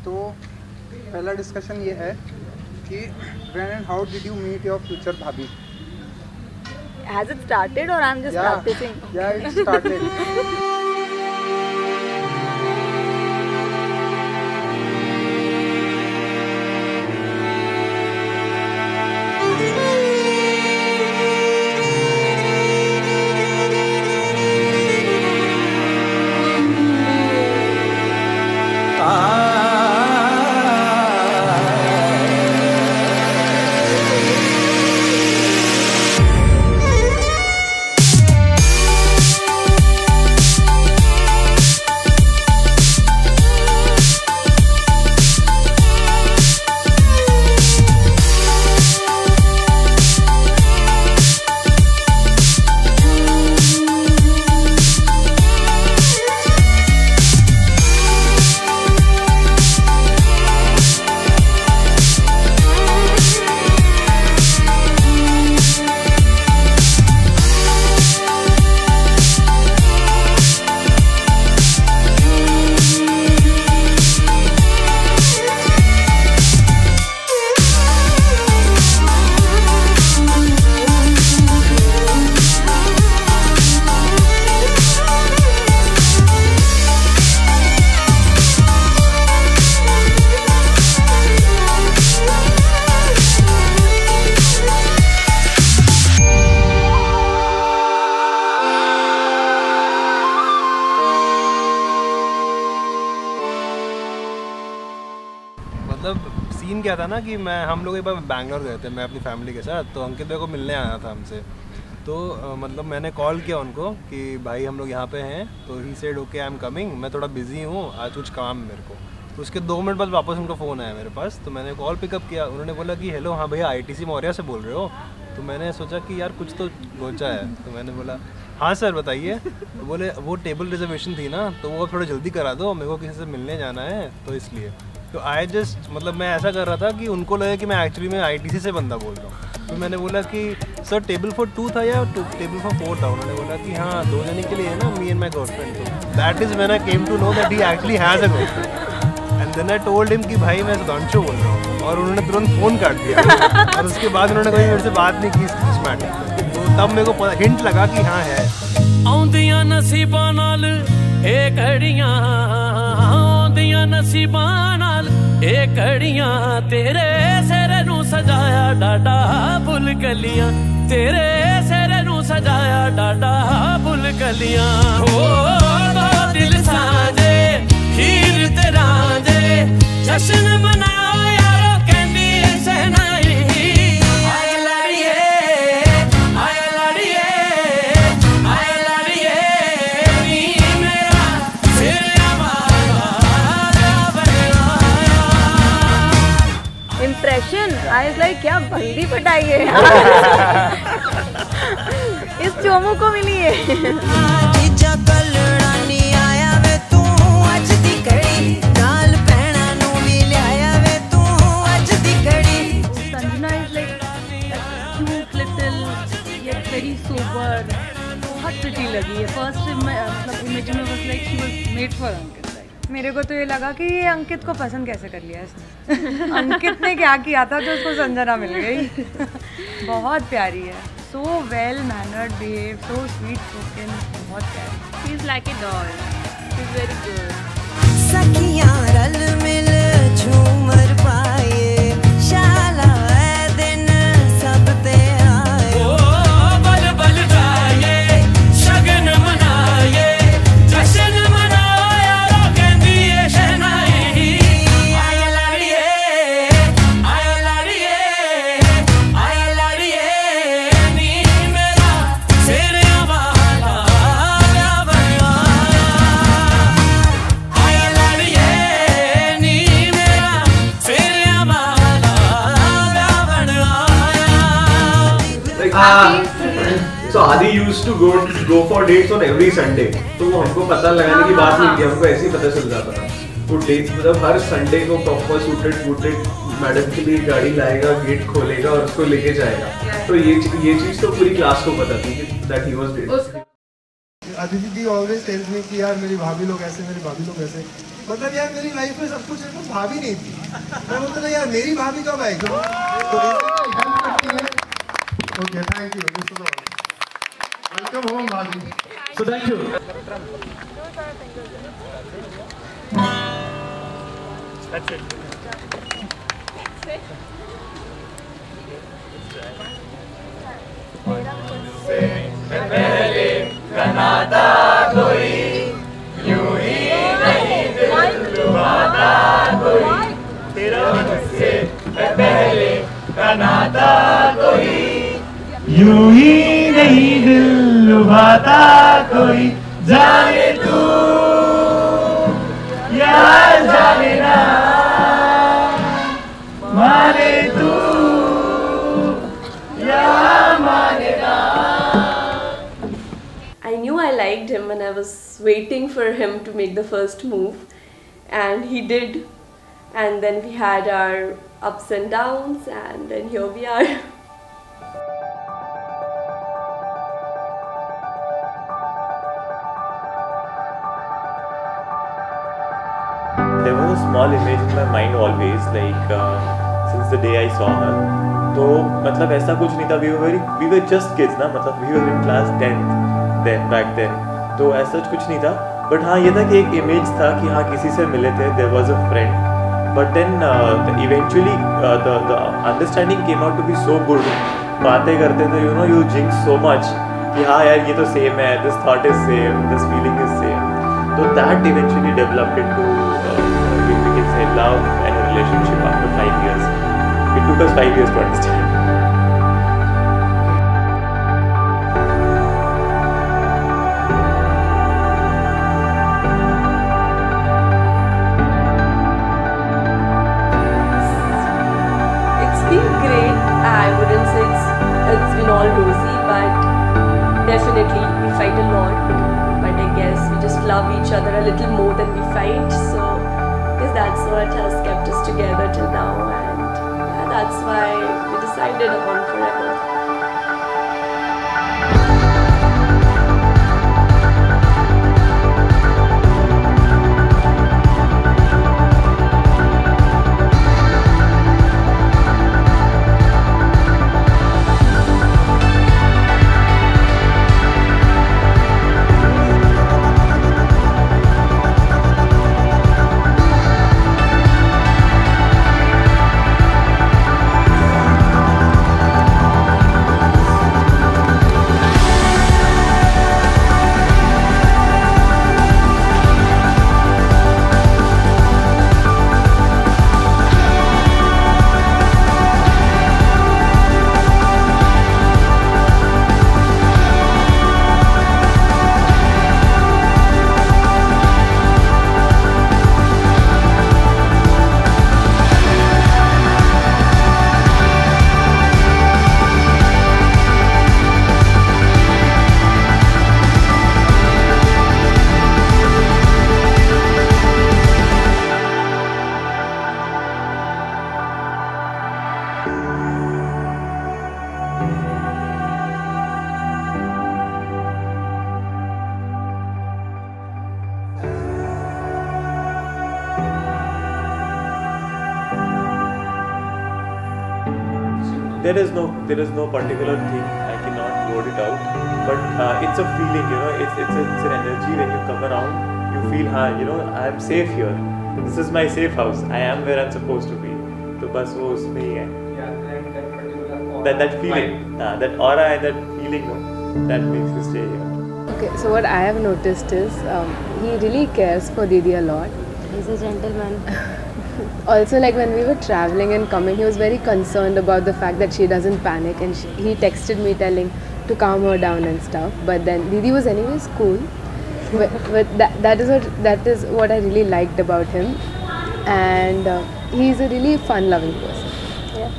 तो पहला डिस्कशन ये है कि when and how did you meet your future भाभी? Has it started or I'm just practicing? Yeah, it started. मतलब सीन क्या था ना कि हम लोग एक बार बैंगलोर गए थे, मैं अपनी फैमिली के साथ, तो अंकित भाई को मिलने आया था हमसे। तो मतलब मैंने कॉल किया उनको कि भाई हम लोग यहाँ पे हैं, तो he said okay I am coming, मैं थोड़ा बिजी हूँ आज, कुछ काम मेरे को। तो उसके 2 मिनट बाद वापस उनका फ़ोन आया मेरे पास, तो मैंने कॉल पिकअप किया। उन्होंने बोला कि हेलो, हाँ भैया ITC मौर्या से बोल रहे हो? तो मैंने सोचा कि यार कुछ तो लोचा है, तो मैंने बोला हाँ सर बताइए। तो बोले वो टेबल रिजर्वेशन थी ना, तो वो थोड़ा जल्दी करा दो, मेरे को किसी से मिलने जाना है, तो इसलिए। तो आई जस्ट मतलब मैं ऐसा कर रहा था कि उनको लगे कि मैं एक्चुअली में ITC से बंदा बोल रहा हूँ। तो मैंने बोला कि सर टेबल फॉर 2 था या टेबल फॉर 4 था? उन्होंने बोला कि हाँ 2 जने के लिए है ना, मी एंड माई गर्लफ्रेंड। तो that is when I came to know that he actually has a girlfriend. And then I told him कि भाई मैं सुधांशु बोल रहा हूँ, और उन्होंने तुरंत फ़ोन काट दिया। और उसके बाद उन्होंने कभी मेरे से बात नहीं की इस मैटर पर। तो तब मेरे को हिंट लगा कि हाँ है। आउंदियां नसीबां नाल ए घड़ियां, आउंदियां नसीबां नाल ए घड़ियां, तेरे सिर नूं सजाया डाडा फुल कलियां, तेरे सिर नूं सजाया डाडा फुल कलियां। हो दो दिल साजे खीर ते रांझे, जश्न मनाओ यारो कहंदी ऐ सहनाई। आए लाड़िए आए लाड़िए आए लाड़िए, नी मेरा सिर आवारा बनाया। इम्प्रेशन आई वाज लाइक क्या बंदी पटाई है इस चोमू को मिली है। Very sober, बहुत pretty लगी है। First मतलब image में was like she was made for अंकित। मेरे को तो ये लगा कि ये अंकित को पसंद कैसे कर लिया इसने। अंकित ने क्या किया था जो उसको संजना मिल गई। बहुत प्यारी है, so well mannered, behaved, so sweet spoken, बहुत प्यारी। She's like a doll. She's very good. सखियां रल मिल झूमर पाए, शाला दिन सब ते So Adi used to go for dates on every Sunday. तो वो हमको पता लगाने की बात नहीं थी, हमको ऐसे ही पता चल जाता था। वो डेट्स मतलब हर संडे को प्रॉपर सूटेड मैडम के लिए गाड़ी लाएगा, गेट खोलेगा और उसको लेके जाएगा। तो ये चीज़ तो पूरी क्लास को पता थी कि that he was dating. Aditi the always tells me कि यार मेरी भाभी लोग ऐसे, मेरी भाभी लोग ऐसे, मतलब यार मेरी लाइफ में सब कुछ एकदम भाभी नहीं थी, मैं बोलता था यार मेरी भाभी कब आएगी, तो हेल्प करती है। Okay, thank you, this is all, welcome home भाभी। So thank you. That's it. पहले कनाता कोई यूं ही नहीं दिल लुभाता कोई तेरा मुझसे पहले कनाता कोई यूं ही नहीं दिल लुभाता कोई जाने तू या जाने ना माने तू या माने ना। I knew I liked him and I was waiting for him to make the first move, and he did, and then we had our ups and downs, and then here we are. There was a small image in my mind always, like since the day I saw her. तो मतलब ऐसा कुछ नहीं था, we were just kids ना, मतलब we were in class 10th then back then, तो ऐसा कुछ नहीं था, but हाँ ये था कि एक इमेज था कि हाँ किसी से मिले थे, there was a friend, but then eventually the understanding came out to be so good, बातें करते थे, you know, you jinx so much कि हाँ यार ये तो same है, this thought is same, this feeling is same, so that eventually developed into we can say love and a relationship after 5 years. It took us 5 years to understand. It's been great. I wouldn't say it's been all rosy, but definitely we fight a lot. But I guess we just love each other a little more than we fight. So I guess that's what has kept us together till now, and yeah, that's why we decided upon forever. There is no particular thing, I cannot word it out, but it's a feeling, you know, it's an energy when you come around, you feel, you know, I am safe here, this is my safe house, I am where I'm supposed to be, तो बस वो उसमें ही है, that feeling, that aura and that feeling, no, that makes you stay here. Okay, so what I have noticed is he really cares for Didi a lot. He's a gentleman. Also, like when we were traveling and coming, he was very concerned about the fact that she doesn't panic, and he texted me telling to calm her down and stuff. But then Didi was anyways cool. But that is what I really liked about him, and he's a really fun-loving person. Yeah.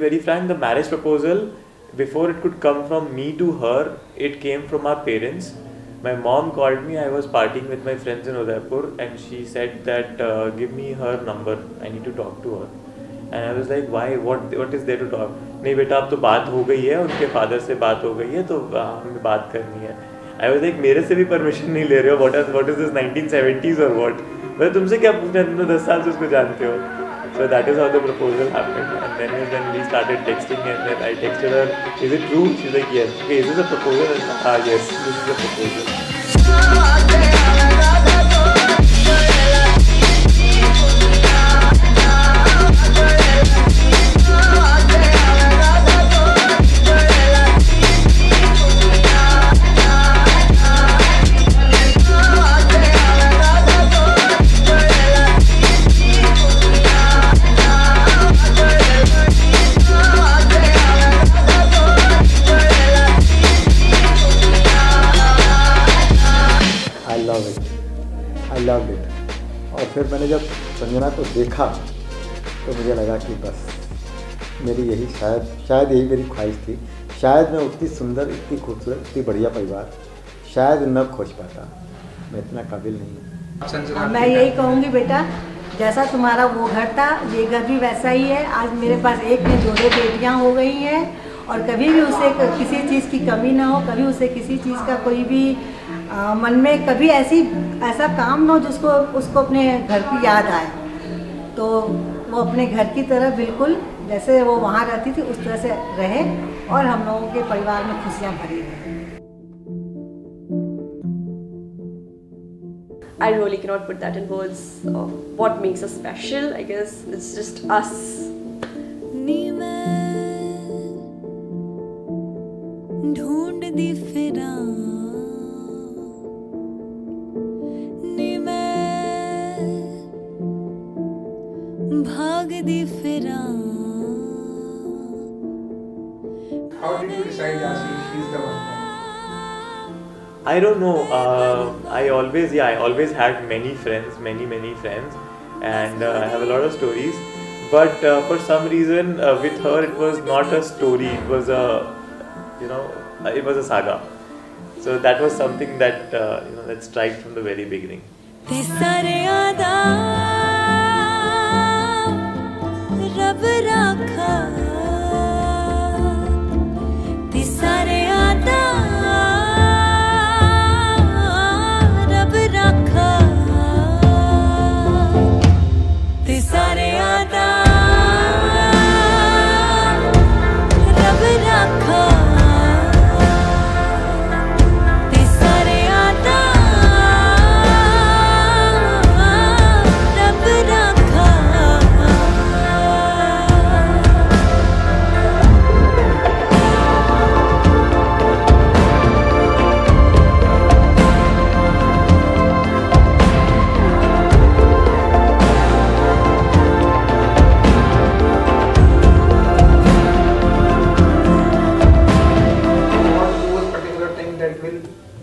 very frank, the marriage proposal, before it could come from me to her, it came from our parents. My mom called me. I was partying with my friends in Udaipur, and she said that give me her number. I need to talk to her. And I was like, why? What is there to talk? नहीं बेटा अब तो बात हो गई है, उनके father से बात हो गई है, तो हमें बात करनी है. I was like, मेरे से भी परमिशन नहीं ले रहे हो. What is this 1970s or what? मैं तुमसे क्या पूछना, तुम 10 साल से उसको जानते हो. So that is how the proposal happened. And then we started texting, and then I texted her, is it true? She's like, yes. Okay, is this a proposal? Yes, this is a proposal. I loved it. और फिर मैंने जब संजना को देखा तो मुझे लगा कि बस मेरी यही शायद यही मेरी ख्वाहिश थी. शायद मैं उतनी सुंदर, इतनी खूबसूरत, इतनी बढ़िया परिवार शायद न खोज पाता. मैं इतना काबिल नहीं हूँ. मैं यही कहूँगी बेटा, जैसा तुम्हारा वो घर था, ये घर भी वैसा ही है. आज मेरे पास एक में 2 बेटियाँ हो गई हैं, और कभी भी उसे किसी चीज़ की कमी ना हो, कभी उसे किसी चीज़ का कोई भी मन में कभी ऐसा काम ना हो जिसको उसको अपने घर की याद आए. तो वो अपने घर की तरह बिल्कुल जैसे वो वहाँ रहती थी उस तरह से रहे, और हम लोगों के परिवार में खुशियाँ भरी रहे. I really cannot put that in words. What makes us special? I guess it's just us. ढूंढदी फिरा नी मैं भागदी फिरा. How did you decide that she's the one? I don't know. I always had many friends, many friends, and I have a lot of stories. But for some reason, with her, it was not a story. It was it was a saga. So that was something that that struck from the very beginning.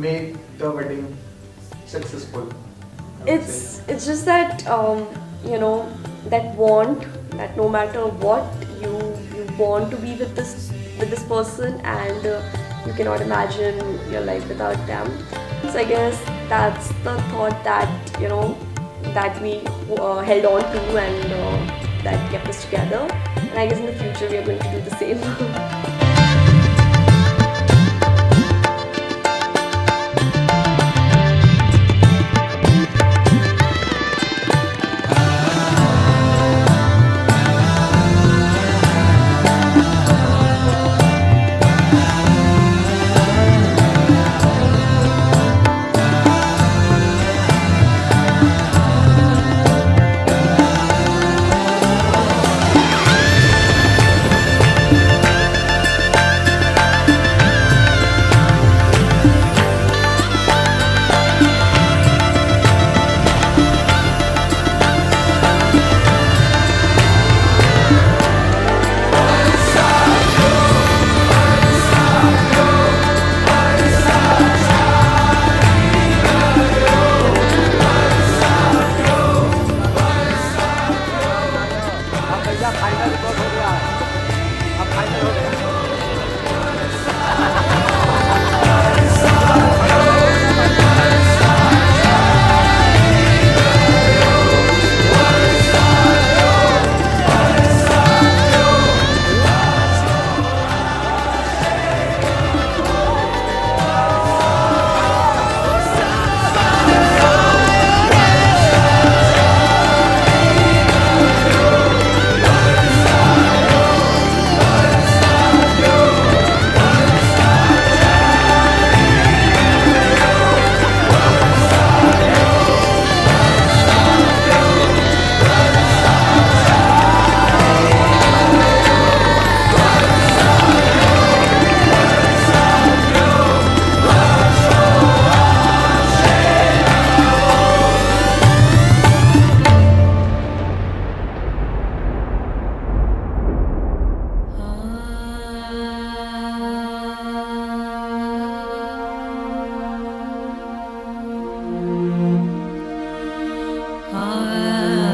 Make the wedding successful? It's just that that want, that no matter what you want to be with this person, and you cannot imagine your life without them. So I guess that's the thought that that we held on to, and that kept us together. And I guess in the future we are going to do the same. ah